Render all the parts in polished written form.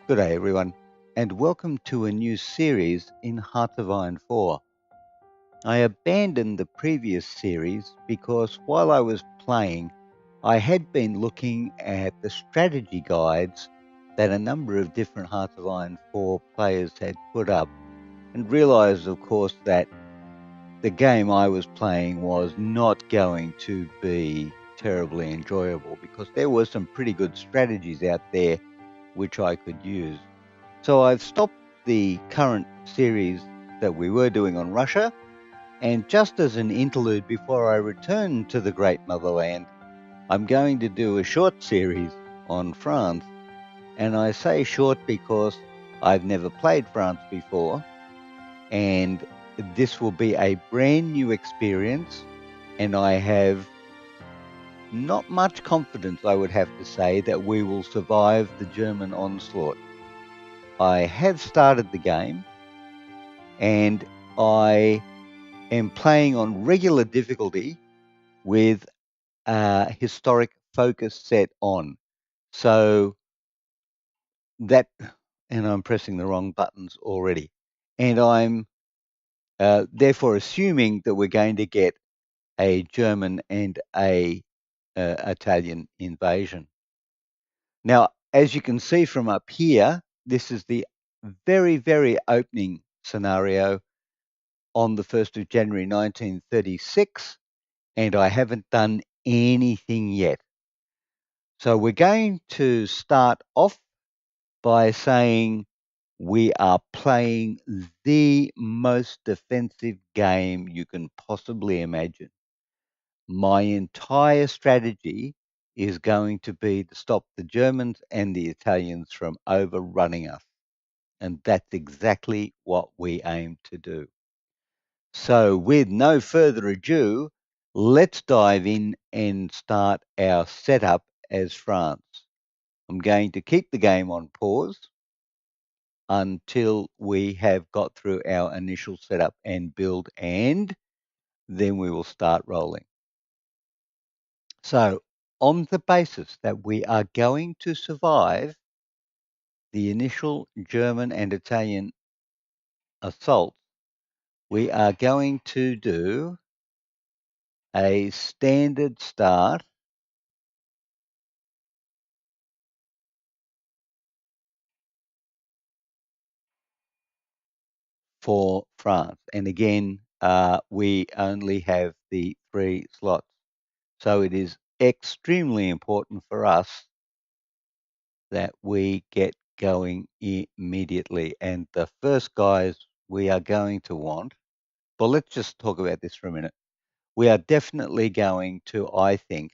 Good day, everyone, and welcome to a new series in Heart of Iron 4. I abandoned the previous series because while I was playing, I had been looking at the strategy guides that a number of different Heart of Iron 4 players had put up and realized, of course, that the game I was playing was not going to be terribly enjoyable because there were some pretty good strategies out there which I could use. So I've stopped the current series that we were doing on Russia, and just as an interlude before I return to the great motherland, I'm going to do a short series on France. And I say short because I've never played France before, and this will be a brand new experience, and I have not much confidence, I would have to say, that we will survive the German onslaught. I have started the game, and I am playing on regular difficulty with a historic focus set on. So that, and I'm pressing the wrong buttons already. And I'm therefore assuming that we're going to get a German and a Italian invasion. Now, as you can see from up here, this is the very, very opening scenario on the 1st of January 1936, and I haven't done anything yet. So we're going to start off by saying we are playing the most defensive game you can possibly imagine. My entire strategy is going to be to stop the Germans and the Italians from overrunning us. And that's exactly what we aim to do. So, with no further ado, let's dive in and start our setup as France. I'm going to keep the game on pause until we have got through our initial setup and build, and then we will start rolling. So, on the basis that we are going to survive the initial German and Italian assault, we are going to do a standard start for France. And again, we only have the 3 slots. So it is extremely important for us that we get going immediately. And the first guys we are going to want, well, let's just talk about this for a minute. We are definitely going to, I think,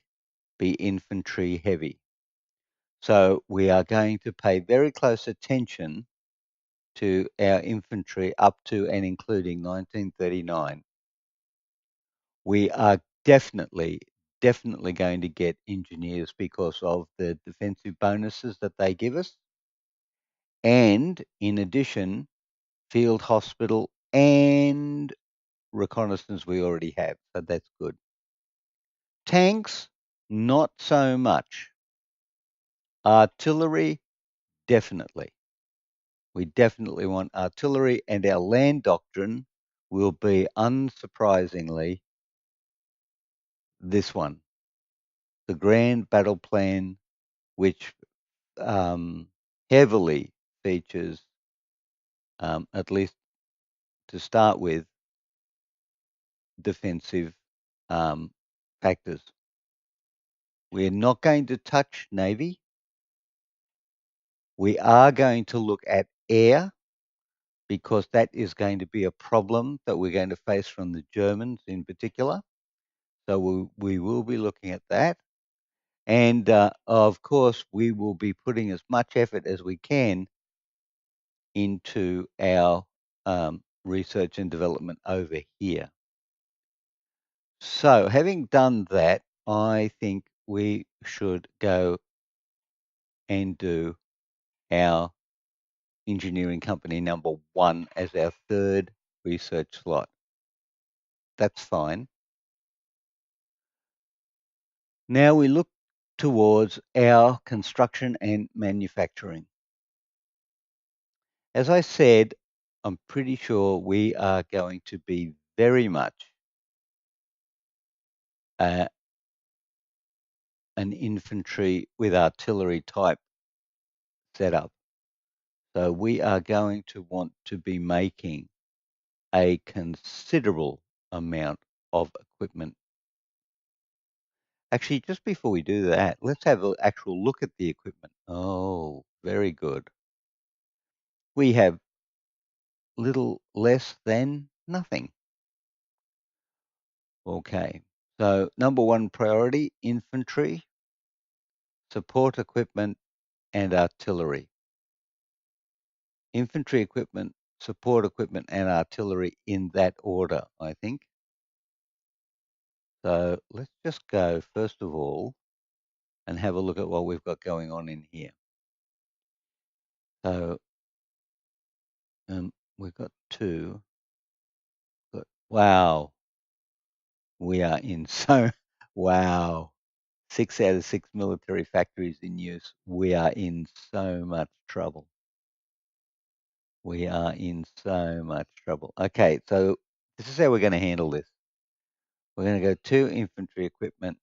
be infantry heavy. So we are going to pay very close attention to our infantry up to and including 1939. We are definitely going to get engineers because of the defensive bonuses that they give us. And in addition, field hospital and reconnaissance we already have. So that's good. Tanks, not so much. Artillery, definitely. We definitely want artillery, and our land doctrine will be, unsurprisingly, this one, the Grand Battle Plan, which heavily features, at least to start with, defensive factors. We're not going to touch Navy. We are going to look at air because that is going to be a problem that we're going to face from the Germans in particular. So we will be looking at that. And of course, we will be putting as much effort as we can into our research and development over here. So having done that, I think we should go and do our engineering company number 1 as our 3rd research slot. That's fine. Now we look towards our construction and manufacturing. As I said, I'm pretty sure we are going to be very much uh, an infantry with artillery type setup. So we are going to want to be making a considerable amount of equipment. Actually, just before we do that, let's have an actual look at the equipment. Oh, very good. We have little less than nothing. Okay. So number one priority, infantry, support equipment, and artillery. Infantry equipment, support equipment, and artillery in that order, I think. So let's just go, first of all, and have a look at what we've got going on in here. So we've got two. Wow, we are in so, wow. 6 out of 6 military factories in use. We are in so much trouble. We are in so much trouble. Okay, so this is how we're going to handle this. We're going to go to infantry equipment.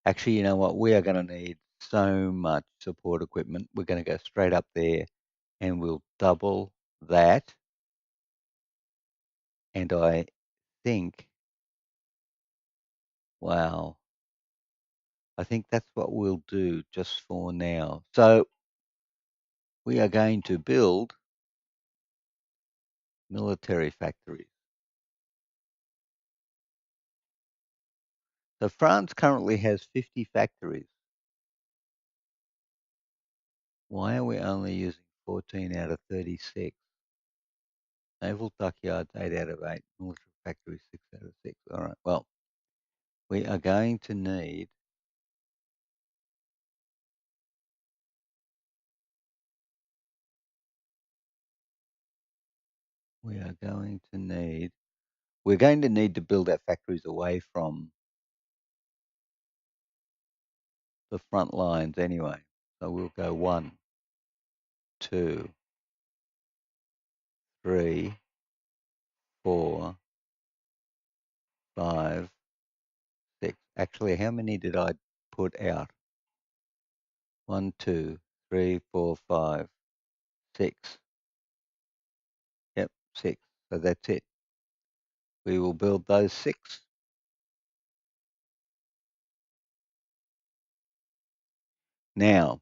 Actually, you know what? We are going to need so much support equipment. We're going to go straight up there and we'll double that. And I think, wow, I think that's what we'll do just for now. So we are going to build military factories. So France currently has 50 factories. Why are we only using 14 out of 36? Naval dockyards, 8 out of 8. Military factories, 6 out of 6. All right, well, we are going to need we're going to need to build our factories away from the front lines anyway. So we'll go 1, 2, 3, 4, 5, 6. Actually, how many did I put out? 1, 2, 3, 4, 5, 6. Yep, 6. So that's it. We will build those 6. Now,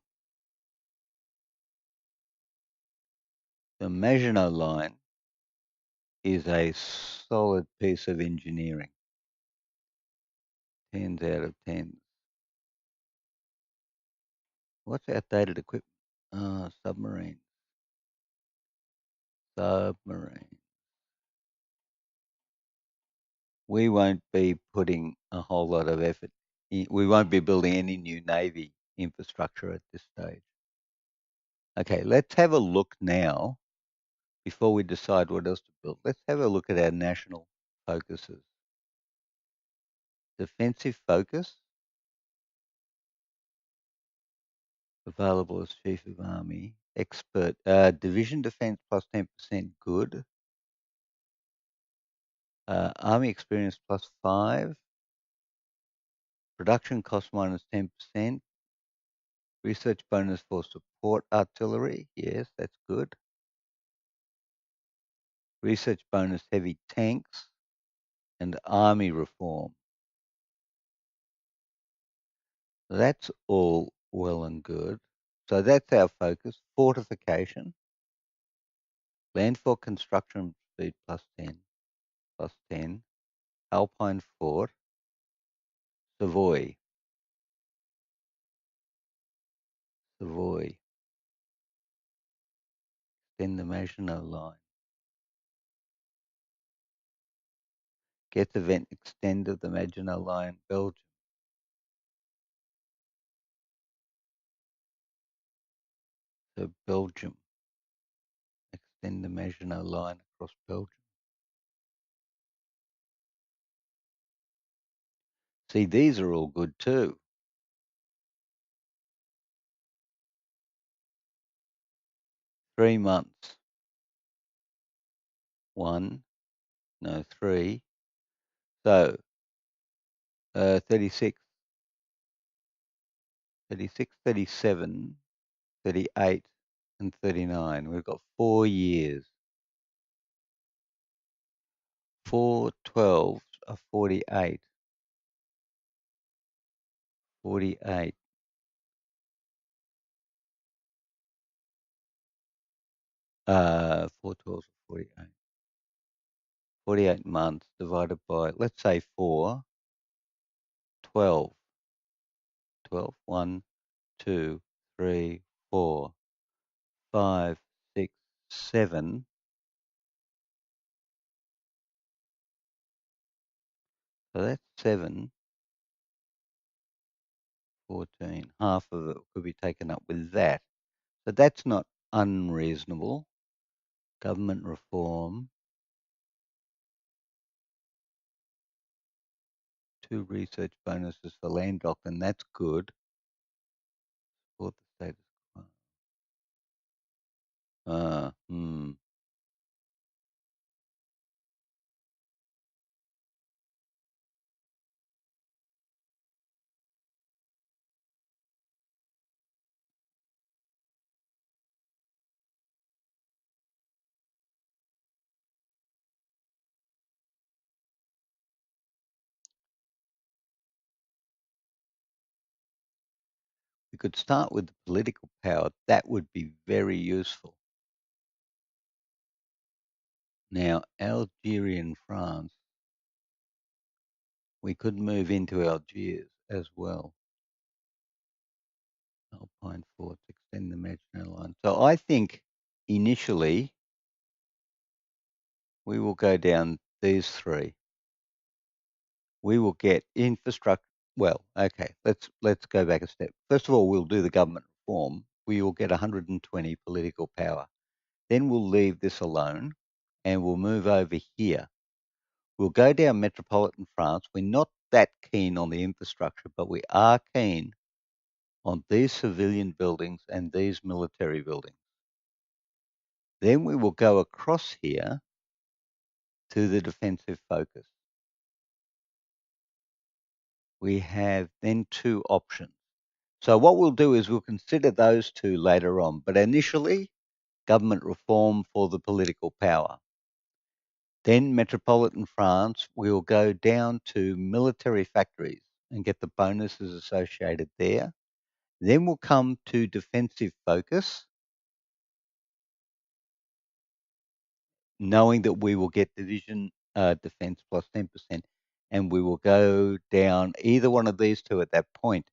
the Maginot Line is a solid piece of engineering. 10s out of 10s. What's outdated equipment? Submarine. Submarine. We won't be putting a whole lot of effort. We won't be building any new Navy infrastructure at this stage. Okay, let's have a look now before we decide what else to build. Let's have a look at our national focuses. Defensive focus, available as Chief of Army. Expert, Division Defense plus 10%, good. Army experience plus 5. Production cost minus 10%. Research bonus for support artillery. Yes, that's good. Research bonus heavy tanks and army reform. That's all well and good. So that's our focus. Fortification. Landfall construction speed plus 10. Plus 10. Alpine fort. Savoy. Savoy. Then the Maginot Line. Get the vent extend of the Maginot Line, Belgium. So Belgium. Extend the Maginot Line across Belgium. See, these are all good too. 3 months. 1, no, 3. So 36, 36, 37, 38, and 39. We've got 4 years. 4 12s are 48. 48. 4 12s are 48. 48 months divided by, let's say 4, 12. 12, 1, 2, 3, 4, 5, 6, 7. So that's 7, 14. Half of it could be taken up with that. So that's not unreasonable. Government reform, 2 research bonuses for land doctrine, that's good. Support the status quo. Uh, hmm. We could start with the political power. That would be very useful. Now, Algeria and France, we could move into Algiers as well. Alpine forts, extend the Maginot Line. So I think initially we will go down these 3. We will get infrastructure. Well, okay, let's go back a step. First of all, we'll do the government reform. We will get 120 political power. Then we'll leave this alone and we'll move over here. We'll go down metropolitan France. We're not that keen on the infrastructure, but we are keen on these civilian buildings and these military buildings. Then we will go across here to the defensive focus. We have then 2 options. So what we'll do is we'll consider those 2 later on, but initially government reform for the political power. Then metropolitan France, we'll go down to military factories and get the bonuses associated there. Then we'll come to defensive focus, knowing that we will get division defense plus 10%, and we will go down either one of these 2 at that point.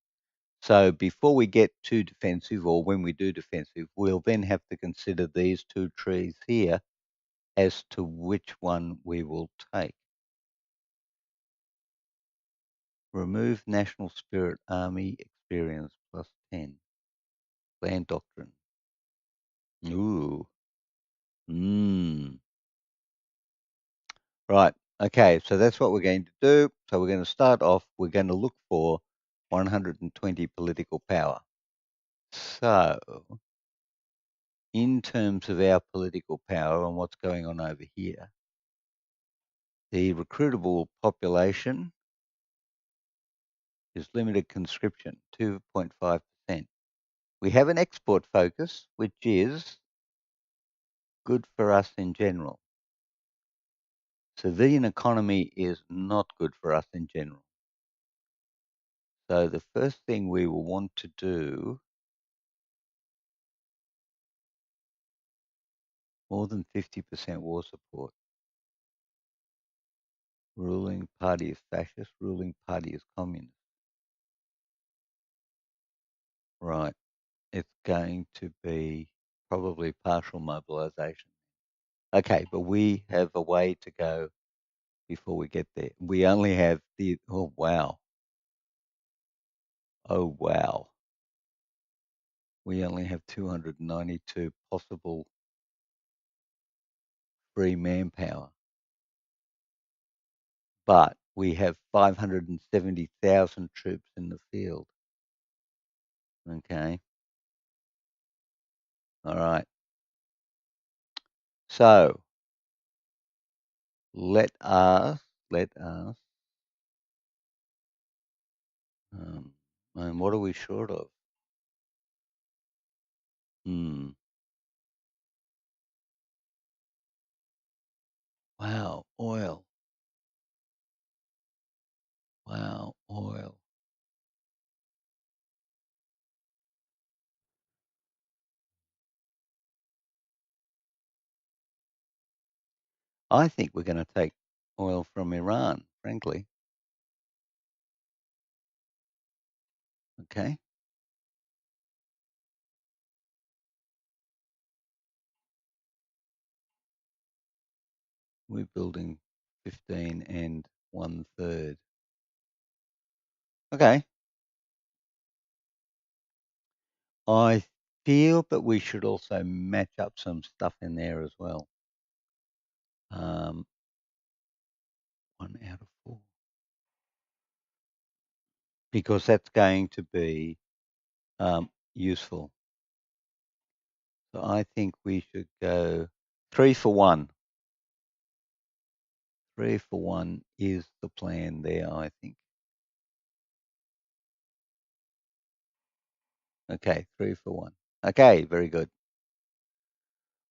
So before we get to defensive, or when we do defensive, we'll then have to consider these 2 trees here as to which one we will take. Remove national spirit, army experience plus 10. Land doctrine. Ooh. Right. Okay. So that's what we're going to do. So we're going to start off. We're going to look for 120 political power. So, in terms of our political power and what's going on over here, the recruitable population is limited conscription, 2.5%. We have an export focus, which is good for us in general. Civilian economy is not good for us in general. So the first thing we will want to do, more than 50% war support. Ruling party is fascist, ruling party is communist. Right. It's going to be probably partial mobilization. Okay, but we have a way to go before we get there. We only have the, oh wow. Oh wow. We only have 292 possible free manpower. But we have 570,000 troops in the field. Okay. All right. So let us, um, and what are we short of? Hmm. Wow, oil. Wow, oil. I think we're going to take oil from Iran, frankly. Okay. We're building 15 and one third. Okay. I feel that we should also match up some stuff in there as well. Um, 1 out of 4. Because that's going to be useful. So I think we should go 3 for 1. 3 for 1 is the plan there, I think. Okay, 3 for 1. Okay, very good.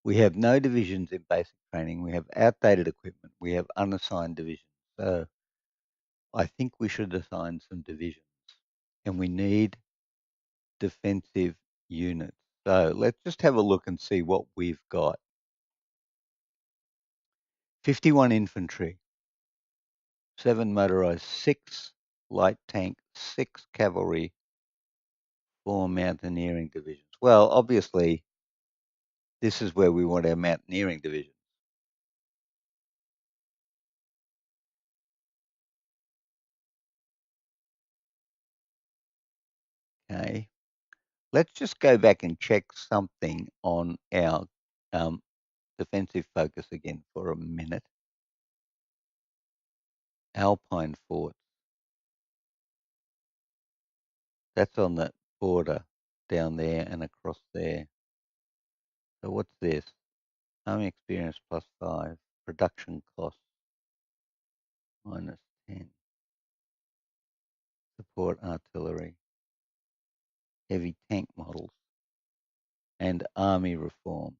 We have no divisions in basic training. We have outdated equipment. We have unassigned divisions. So I think we should assign some divisions. And we need defensive units. So let's just have a look and see what we've got. 51 infantry, 7 motorized, 6 light tank, 6 cavalry, 4 mountaineering divisions. Well, obviously, this is where we want our mountaineering divisions. Okay. Let's just go back and check something on our um, defensive focus again for a minute. Alpine forts. That's on the border down there and across there. So what's this? Army experience +5. Production cost -10. Support artillery. Heavy tank models. And army reform.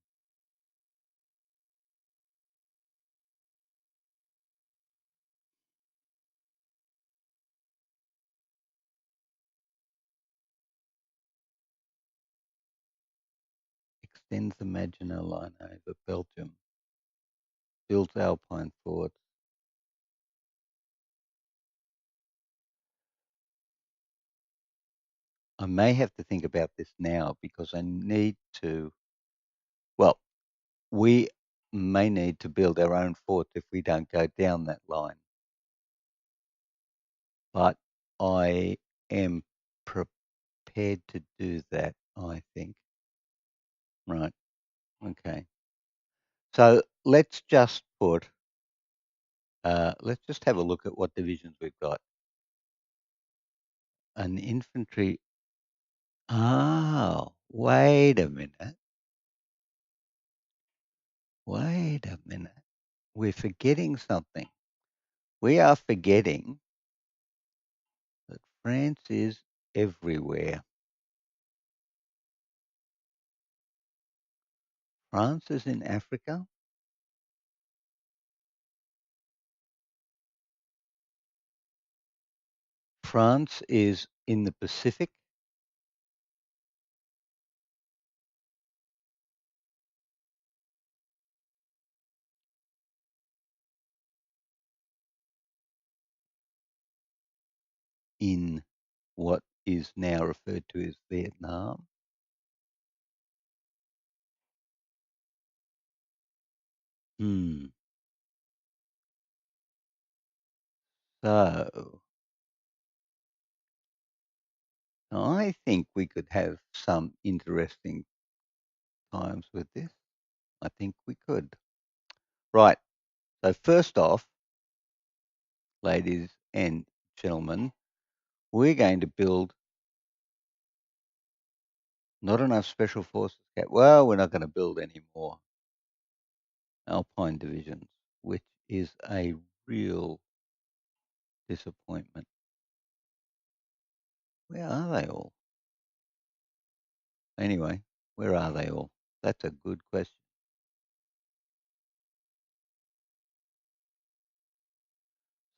Extends the Maginot Line over Belgium. Builds Alpine forts. I may have to think about this now because I need to, well, we may need to build our own forts if we don't go down that line. But I am prepared to do that, I think. Right. Okay. So let's just have a look at what divisions we've got. An infantry. Oh, wait a minute. Wait a minute. We're forgetting something. We are forgetting that France is everywhere. France is in Africa. France is in the Pacific. In what is now referred to as Vietnam. Hmm. So I think we could have some interesting times with this. I think we could. Right. So first off, ladies and gentlemen, we're going to build not enough special forces. Well, we're not going to build any more. Alpine divisions, which is a real disappointment. Where are they all? Anyway, where are they all? That's a good question.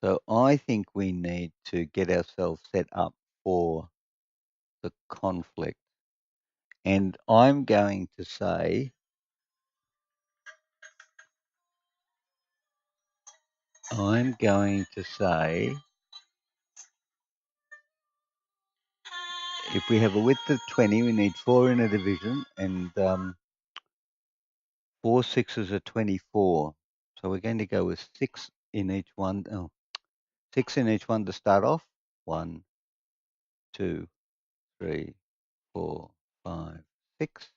So I think we need to get ourselves set up for the conflict. And I'm going to say, if we have a width of 20, we need 4 in a division, and 4 sixes are 24. So we're going to go with 6 in each one. Oh, 6 in each one to start off. 1, 2, 3, 4, 5, 6.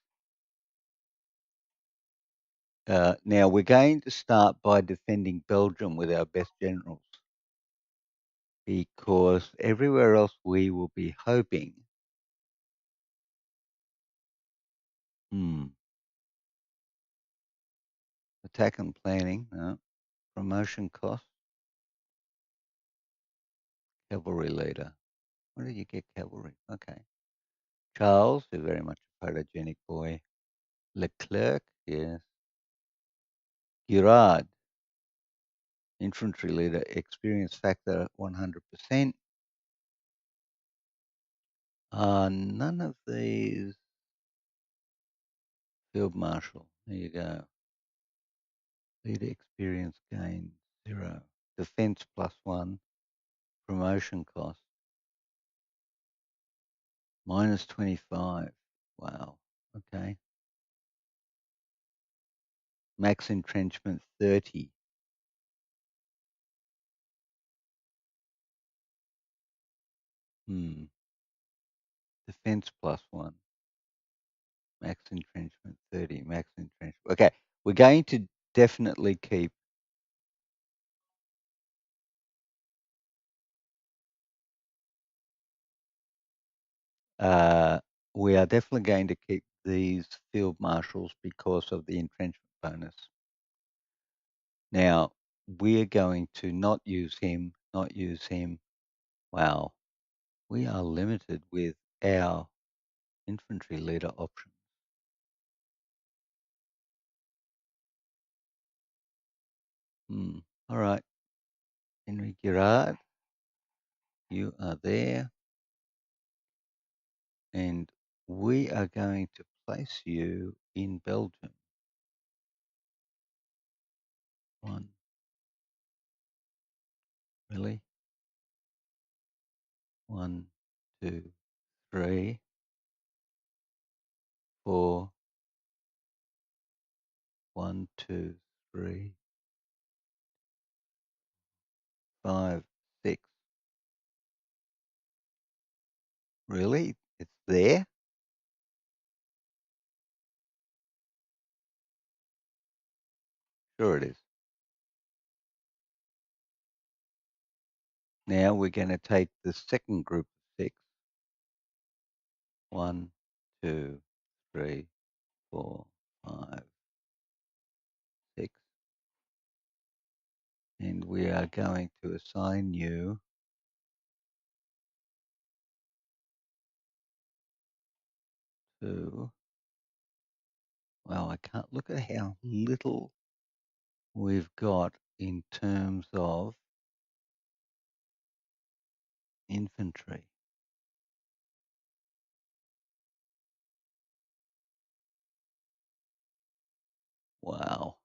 Now we're going to start by defending Belgium with our best generals, because everywhere else we will be hoping. Attack and planning. No. Promotion cost. Cavalry leader. Where did you get cavalry? Okay. Charles, you're very much a photogenic boy. Leclerc, yes. Girard, infantry leader, experience factor 100%. None of these. Field marshal, there you go. Leader experience gain 0. Defense +1. Promotion cost -25. Wow. Okay. Max entrenchment 30. Defense +1. Max entrenchment 30. Max entrenchment. Okay. We're going to definitely keep we are definitely going to keep these field marshals because of the entrenchment bonus. Now, we're going to not use him, not use him. Wow. We are limited with our infantry leader options. All right. Henry Girard, you are there. And we are going to place you in Belgium. 1. Really? 1, 2, 3, 4. 1, 2, 3, 5, 6. Really? It's there? Sure it is. Now we're going to take the second group of 6. 1, 2, 3, 4, 5, 6. And we are going to assign you to, well, I can't look at how little we've got in terms of infantry. Wow.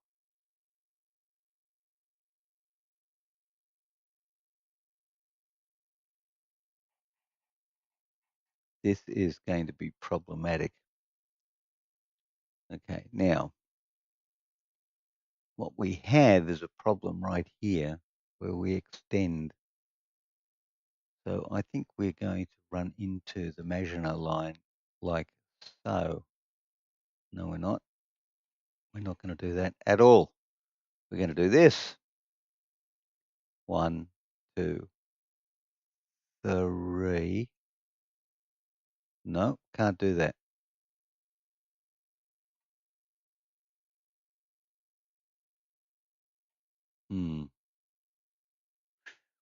This is going to be problematic. Okay, now what we have is a problem right here where we extend. So I think we're going to run into the Maginot line like so. No, we're not. We're not going to do that at all. We're going to do this. 1, 2, 3. No, can't do that. Hmm.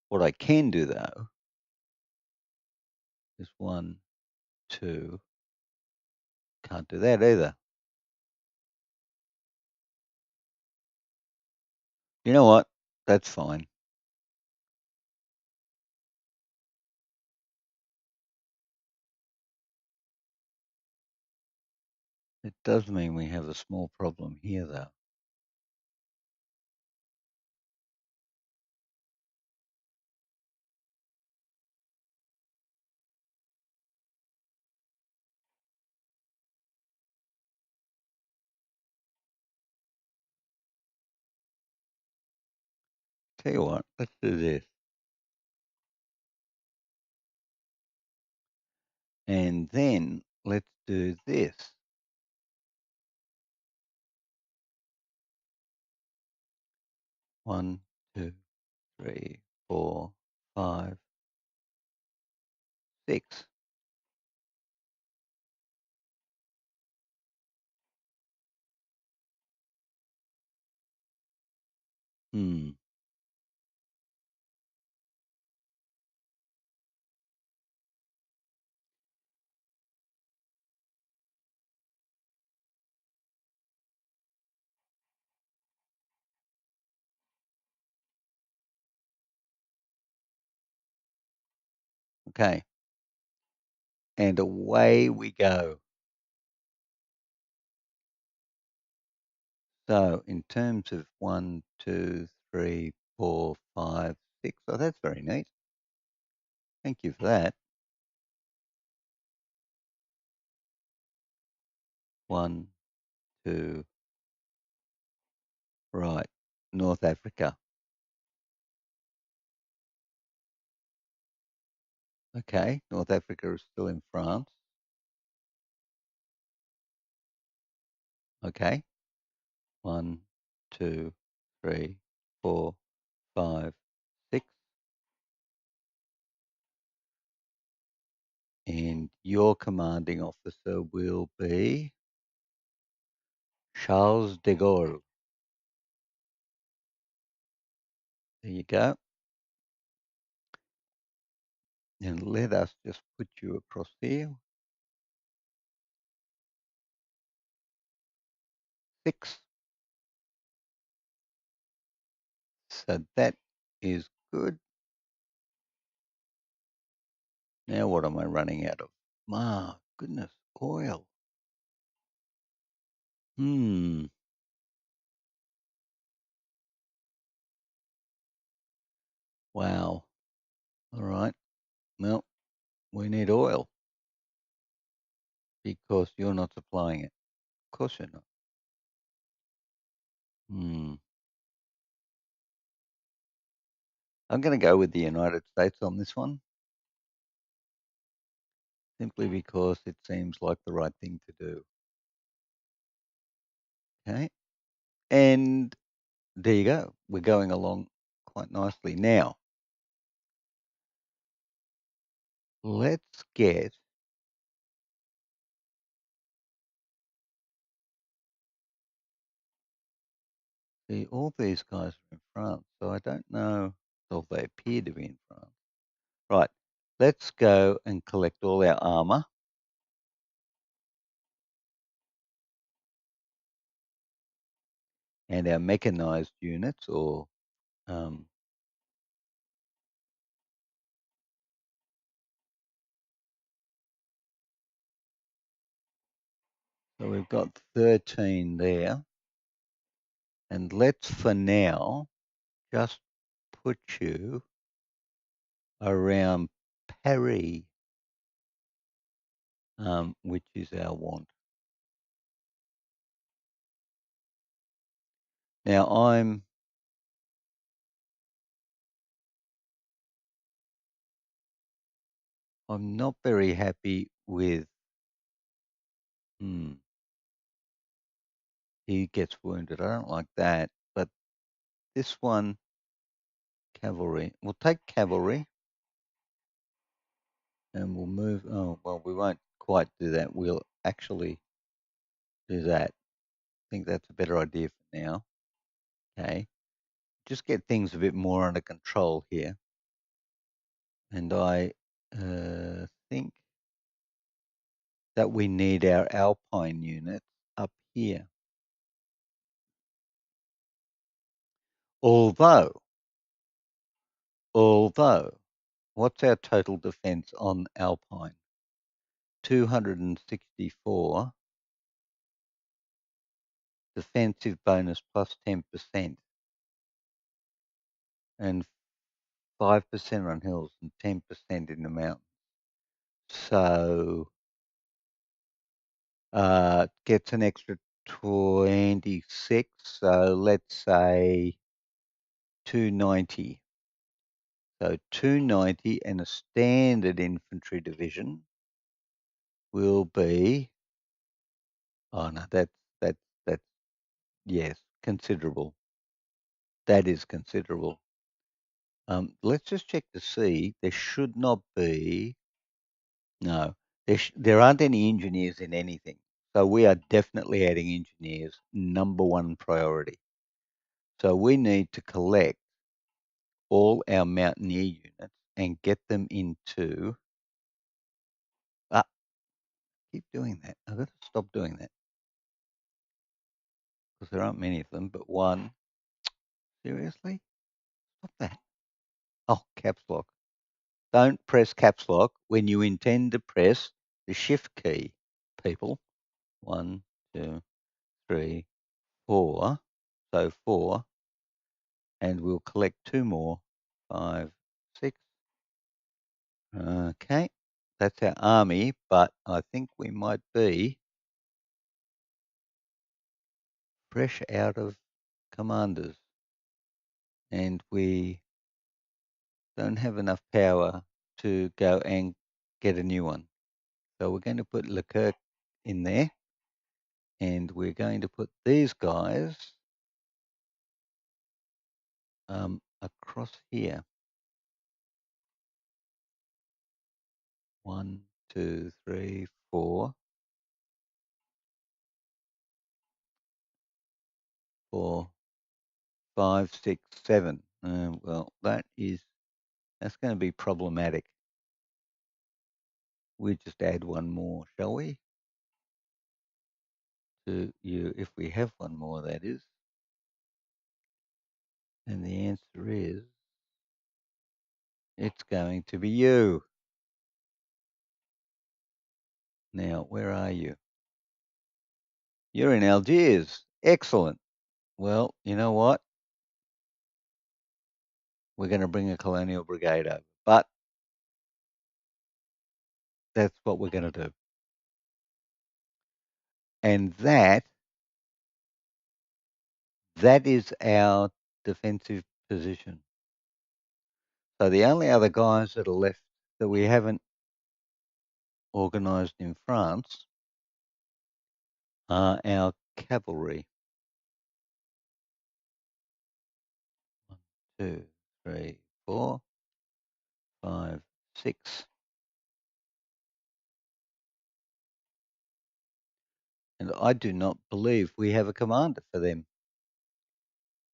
What I can do though is 1, 2. Can't do that either. You know what? That's fine. It does mean we have a small problem here though. Tell you what, let's do this. And then let's do this. 1, 2, 3, 4, 5, 6. Hmm. Okay. And away we go. So in terms of 1, 2, 3, 4, 5, 6. Oh, that's very neat. Thank you for that. 1, 2. Right. North Africa. Okay. North Africa is still in France. Okay. 1, 2, 3, 4, 5, 6. And your commanding officer will be Charles de Gaulle. There you go. And let us just put you across there. 6. So that is good. Now what am I running out of? My goodness, oil. Hmm. Wow. All right. Well, we need oil because you're not supplying it. Of course you're not. Hmm. I'm going to go with the United States on this one, simply because it seems like the right thing to do. Okay. And there you go. We're going along quite nicely. Now, let's get see all these guys are in France, so I don't know if they appear to be in France. Right. Let's go and collect all our armor. And our mechanized units or um, so we've got 13 there. And let's for now just put you around Paris, which is our want. Now I'm not very happy with hmm, he gets wounded. I don't like that. But this one, cavalry. We'll take cavalry and we'll move. Oh, well, we won't quite do that. We'll actually do that. I think that's a better idea for now. Okay. just get things a bit more under control here. And I think that we need our alpine units up here. Although, what's our total defense on alpine? 264. Defensive bonus plus 10%. And 5% on hills and 10% in the mountains. So gets an extra 26. So let's say 290. So 290 and a standard infantry division will be, oh no, that's yes, considerable. That is considerable. Let's just check to see. There should not be, no, there aren't any engineers in anything. So we are definitely adding engineers, number one priority. So we need to collect all our mountaineer units and get them into, keep doing that. I've got to stop doing that because there aren't many of them, but one. Seriously? Stop that. Oh, caps lock. Don't press caps lock when you intend to press the shift key, people. 1, 2, 3, 4. So 4. And we'll collect 2 more. 5, 6. Okay. That's our army, but I think we might be fresh out of commanders. And we don't have enough power to go and get a new one. So we're going to put Leclerc in there. And we're going to put these guys across here. 1, 2, 3, 4. 4, 5, 6, 7. Well, that's going to be problematic. We just add one more, shall we? To you, if we have one more, that is. And the answer is, it's going to be you. Now, where are you? You're in Algiers. Excellent. Well, you know what? We're going to bring a colonial brigade over. But that's what we're going to do. And that is our defensive position. So the only other guys that are left that we haven't organised in France are our cavalry. 1, 2, 3, 4, 5, 6. And I do not believe we have a commander for them.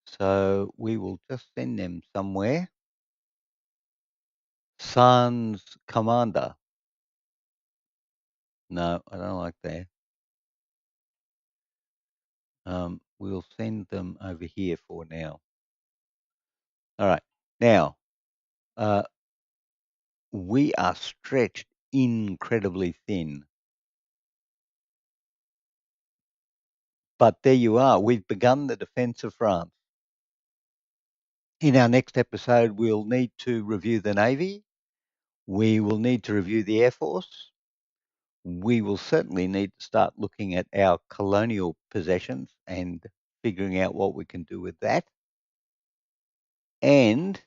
So we will just send them somewhere. Sans commander. No, I don't like that. We'll send them over here for now. All right. Now, we are stretched incredibly thin. But there you are. We've begun the defence of France. In our next episode, we'll need to review the Navy. We will need to review the Air Force. We will certainly need to start looking at our colonial possessions and figuring out what we can do with that. And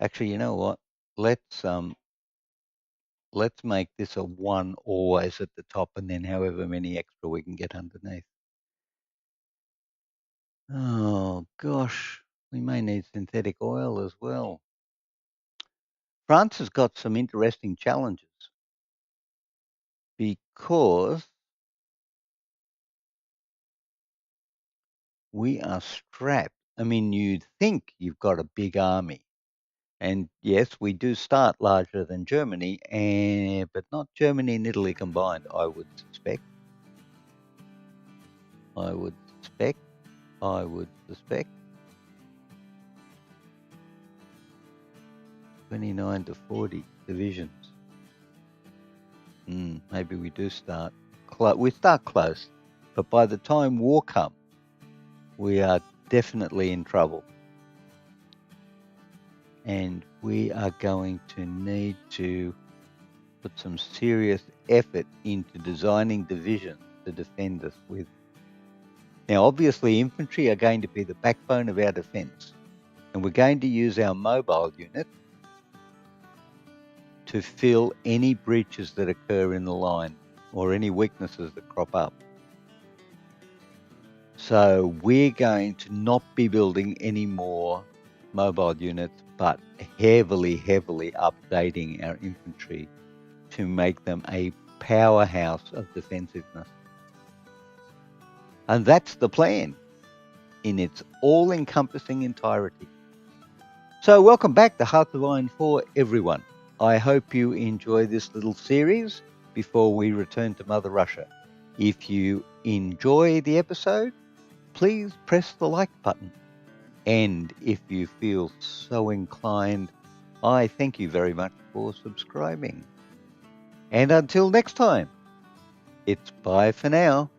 actually, you know what? Let's make this a 1 always at the top, and then however many extra we can get underneath. Oh gosh, we may need synthetic oil as well. France has got some interesting challenges because we are strapped. I mean, you'd think you've got a big army. And yes, we do start larger than Germany, but not Germany and Italy combined, I would suspect. I would suspect 29 to 40 divisions. Maybe we do start close. We start close, but by the time war comes, we are definitely in trouble. And we are going to need to put some serious effort into designing divisions to defend us with. Now, obviously, infantry are going to be the backbone of our defence, and we're going to use our mobile unit to fill any breaches that occur in the line or any weaknesses that crop up. So we're going to not be building any more mobile units, but heavily updating our infantry to make them a powerhouse of defensiveness. And that's the plan in its all-encompassing entirety. So welcome back to Hearts of Iron 4, everyone. I hope you enjoy this little series before we return to Mother Russia. If you enjoy the episode, please press the like button. And if you feel so inclined, I thank you very much for subscribing. And until next time, it's bye for now.